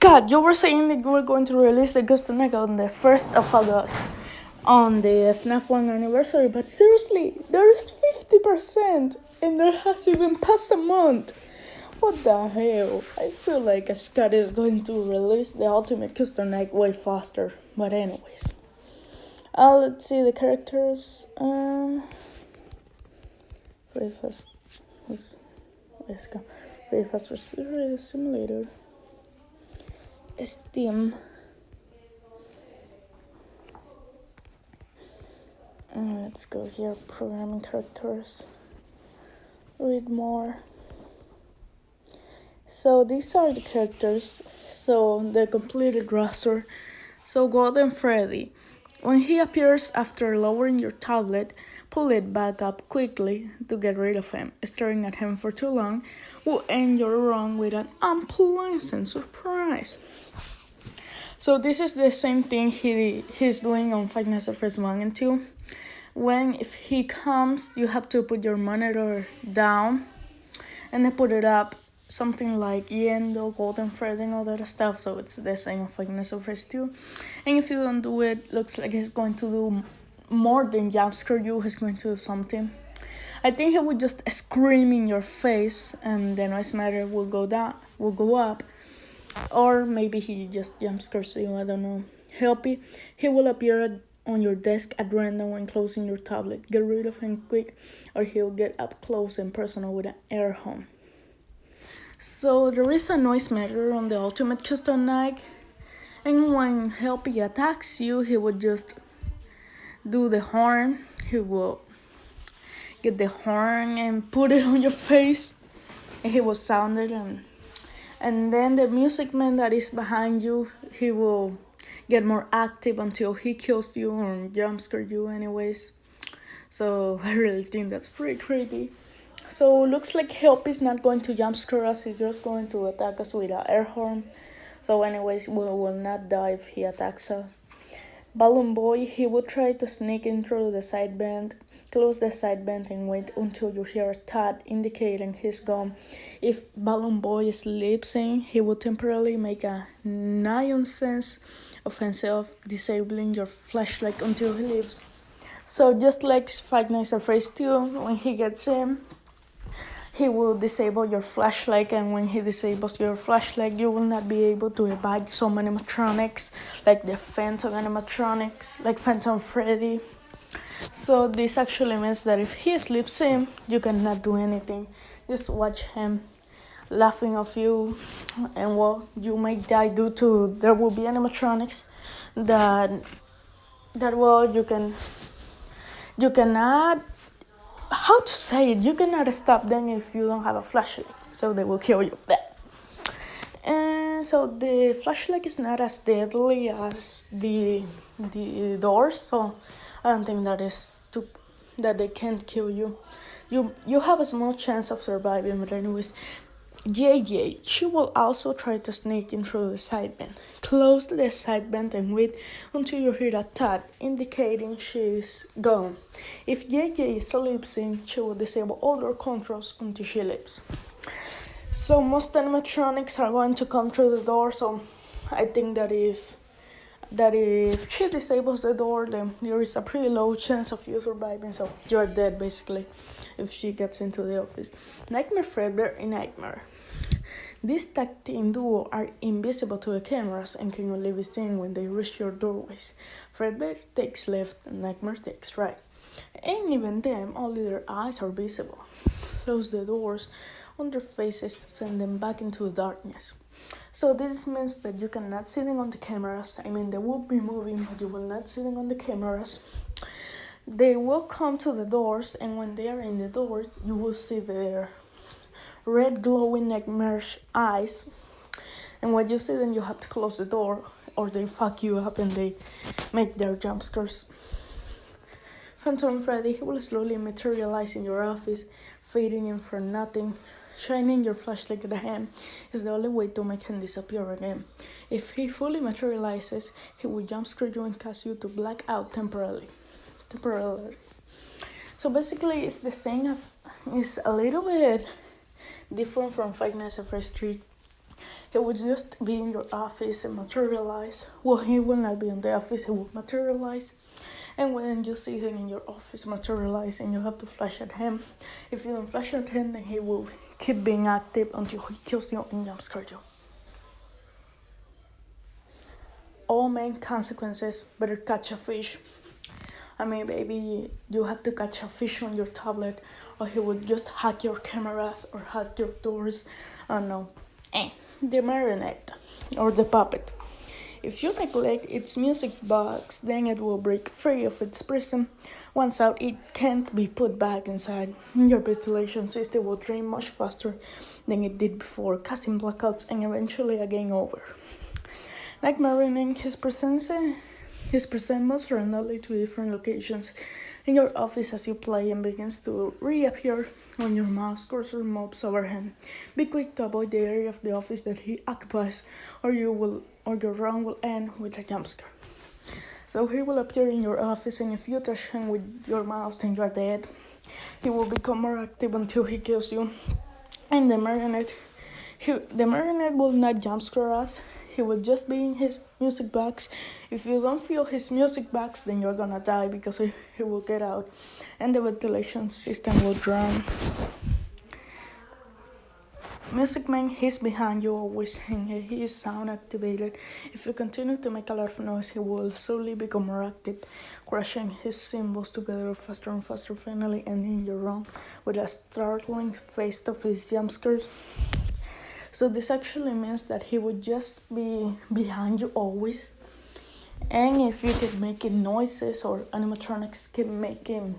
yeah, you were saying that you were going to release the Ghost Egg on the 1st of August on the FNAF 1 anniversary, but seriously, there is 50% and there has even passed a month. What the hell? I feel like Scott is going to release the Ultimate Custom Egg way faster. But anyways. Let's see the characters. Very fast Respiratory Simulator. Steam. Let's go here. Programming characters. Read more. So these are the characters. So the completed roster. So Golden Freddy. When he appears after lowering your tablet, pull it back up quickly to get rid of him. Staring at him for too long will end your run with an unpleasant surprise. So this is the same thing he's doing on Five Nights at Freddy's 1 and 2. If he comes, you have to put your monitor down and then put it up. Something like Yendo, Golden Freddy, and all that stuff. So it's the same of Five Nights at Freddy's 2. And if you don't do it, looks like he's going to do more than jumpscare you. He's going to do something. I think he would just scream in your face and the noise meter will go up. Or maybe he just jumpscares you, I don't know. He will appear on your desk at random when closing your tablet. Get rid of him quick or he'll get up close and personal with an air horn. So there is a noise meter on the Ultimate Custom Egg, and when Helpy attacks you, he would just do the horn. He will get the horn and put it on your face, and he will sound it, and then the music man that is behind you, he will get more active until he kills you or jumpscare you anyways. So I really think that's pretty creepy. So looks like Help is not going to jumpscare us, he's just going to attack us with an air horn. So anyways, we will not die if he attacks us. Balloon Boy, he will try to sneak in through the side vent, close the side vent and wait until you hear a thud indicating he's gone. If Balloon Boy sleeps in, he will temporarily make a nonsense of himself, disabling your flashlight until he leaves. So just like Five Nights at Freddy's 2, when he gets in, he will disable your flashlight, and when he disables your flashlight, you will not be able to evade some animatronics, like the Phantom animatronics, like Phantom Freddy. So this actually means that if he sleeps in, you cannot do anything. Just watch him laughing at you, and well, you may die due to there will be animatronics that well you cannot. How to say it? You cannot stop them if you don't have a flashlight, so they will kill you. And so the flashlight is not as deadly as the doors, so I don't think that they can't kill you. You have a small chance of surviving, but anyways. JJ, she will also try to sneak in through the side vent. Close the side vent and wait until you hear a thud indicating she's gone. If JJ sleeps in, she will disable all door controls until she leaves. So most animatronics are going to come through the door, so I think that if she disables the door, then there is a pretty low chance of you surviving, so you're dead basically if she gets into the office. Nightmare Fredbear and Nightmare. This tag team duo are invisible to the cameras and can only be seen when they reach your doorways. Fredbear takes left and Nightmare takes right. And even them, only their eyes are visible. Close the doors on their faces to send them back into the darkness. So this means that you cannot see them on the cameras. I mean, they will be moving, but you will not see them on the cameras. They will come to the doors, and when they are in the door, you will see their red glowing nightmarish eyes. And when you see them, you have to close the door, or they fuck you up and they make their jump scares. Phantom Freddy, he will slowly materialize in your office, fading in for nothing. Shining your flashlight at him is the only way to make him disappear again. If he fully materializes, he will jumpscare you and cause you to black out temporarily. So basically, it's the same. It's a little bit different from Five Nights at Freddy's 3. He would just be in your office and materialize. Well, he will not be in the office, he will materialize. And when you see him in your office materializing, you have to flash at him. If you don't flash at him, then he will keep being active until he kills you and jumpscares you. All main consequences, better catch a fish. I mean, baby, you have to catch a fish on your tablet, or he would just hack your cameras or hack your doors. I don't know. The marionette or the puppet. If you neglect its music box, then it will break free of its prison. Once out, it can't be put back inside. Your ventilation system will drain much faster than it did before, causing blackouts and eventually a game over. Like marinating his presence moves randomly to different locations in your office as you play and begins to reappear when your mouse cursor moves over him. Be quick to avoid the area of the office that he occupies, or your run will end with a jumpscare. So he will appear in your office, and if you touch him with your mouse, then you are dead. He will become more active until he kills you. And the marionette will not jumpscare us. He will just be in his music box. If you don't feel his music box, then you're gonna die because he will get out and the ventilation system will drown. Music Man, he's behind you always and he is sound activated. If you continue to make a lot of noise, he will slowly become more active, crushing his cymbals together faster and faster, finally ending your round with a startling face of his jumpscares. So this actually means that he would just be behind you always. And if you keep making noises or animatronics keep making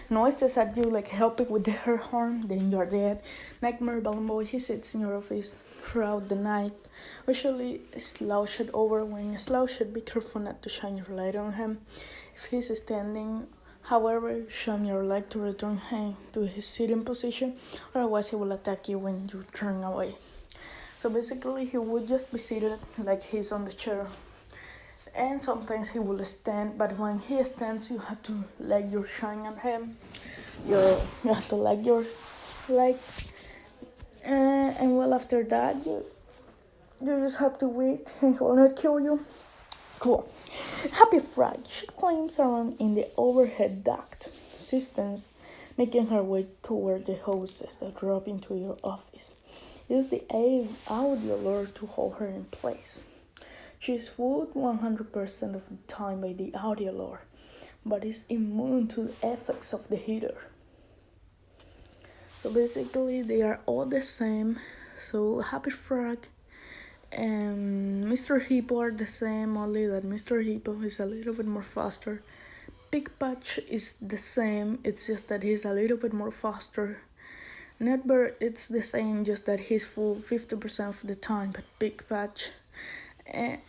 noises at you, like helping with their harm, then you're dead. Nightmare Balloon Boy, he sits in your office throughout the night. Usually slouched over. When you slouch, be careful not to shine your light on him. If he's standing, however, shine your light to return him to his sitting position, otherwise he will attack you when you turn away. So basically he would just be seated like he's on the chair. And sometimes he will stand, but when he stands you have to let your shine on him. You have to let your light. And well, after that you just have to wait and he will not kill you. Cool. Happy Frog. She climbs around in the overhead duct systems, making her way toward the hoses that drop into your office. Use the audio lure to hold her in place. She is fooled 100% of the time by the audio lure, but is immune to the effects of the heater. So basically they are all the same. So Happy Frog and Mr. Hippo are the same, only that Mr. Hippo is a little bit more faster. Big Patch is the same, it's just that he's a little bit more faster. Netbird, it's the same, just that he's full 50% of the time, but Big Patch.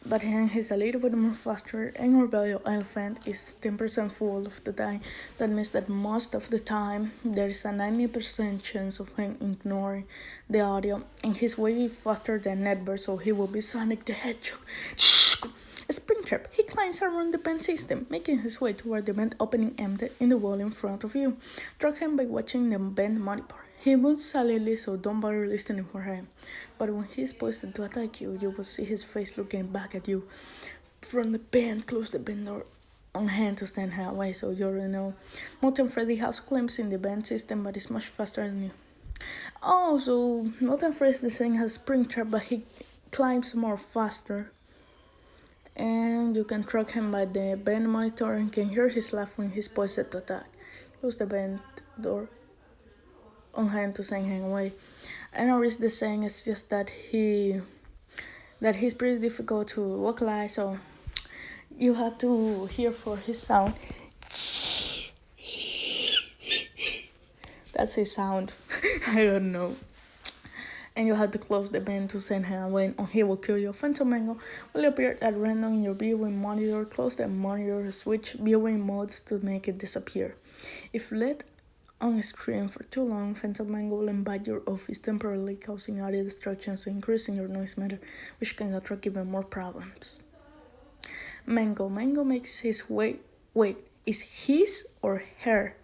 But he's a little bit more faster. And Rebellion Elephant is 10% full of the time. That means that most of the time there is a 90% chance of him ignoring the audio. And he's way faster than Netbird, so he will be Sonic the Hedgehog. Springtrap, he climbs around the vent system, making his way toward the vent opening empty in the wall in front of you. Track him by watching the vent monitor. He moves silently, so don't bother listening for him. But when he is poised to attack you, you will see his face looking back at you from the vent. Close the vent door on hand to stand away, so you already know. Mutant Freddy has climbs in the vent system, but is much faster than you. Oh, so Mutant Freddy is the same as Springtrap, but he climbs more faster. And you can track him by the vent monitor and can hear his laugh when he's poised to attack. Close the vent door on hand to send him away. I know it's the same, it's just that he's pretty difficult to localize, so you have to hear for his sound. That's his sound. I don't know. And you have to close the vent to send him away, or he will kill you. Phantom Mango will appear at random in your viewing monitor. Close the monitor, switch viewing modes to make it disappear. If let on screen for too long, Phantom Mango will invade your office temporarily, causing audio distractions and increasing your noise meter, which can attract even more problems. Mango makes his way. Wait, is his or her?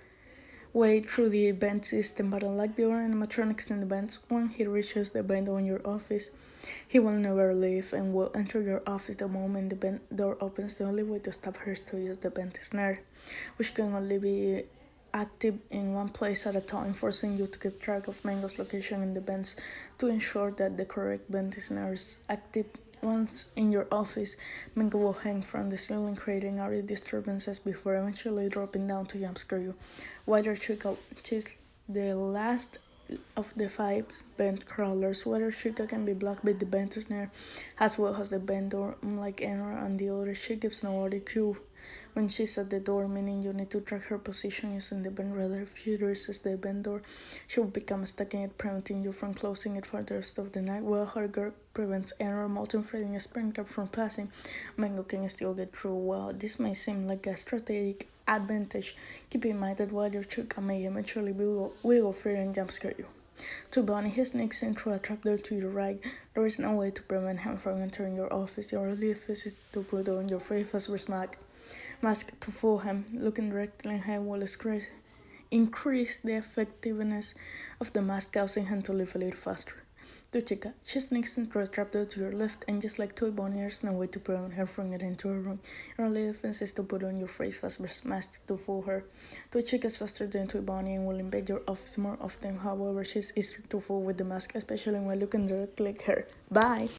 way through the event system, but unlike the other animatronics in the vents, when he reaches the vent on your office, he will never leave and will enter your office the moment the vent door opens. The only way to stop her is to use the vent snare, which can only be active in one place at a time, forcing you to keep track of Mango's location in the vents to ensure that the correct vent snare is active. Once in your office, Mango will hang from the ceiling, creating audio disturbances before eventually dropping down to jumpscare you. Weather Chica is the last of the 5 vent crawlers. Weather Chica can be blocked by the vent snare as well as the vent door. Unlike Enra and the others, she gives no audio cue when she's at the door, meaning you need to track her position using the vent radar. If she resets the vent door, she will become stuck in it, preventing you from closing it for the rest of the night. While her guard prevents Enra, Molten Freddy, and Springtrap from passing, Mango can still get through. While this may seem like a strategic advantage, keep in mind that Weather Chica may eventually wiggle free and jumpscare you. To Bonnie, he sneaks in through a trapdoor to your right. There is no way to prevent him from entering your office. Your only defense is to put on your face mask to fool him. Looking directly at him will increase the effectiveness of the mask, causing him to leave a little faster. To Chica, she sneaks into a trapdoor to your left, and just like Toy Bonnie, there's no way to prevent her from getting into her room. Your only defense is to put on your face mask to fool her. Toy Chica is faster than Toy Bonnie and will invade your office more often. However, she's easier to fool with the mask, especially when looking directly at her. Bye!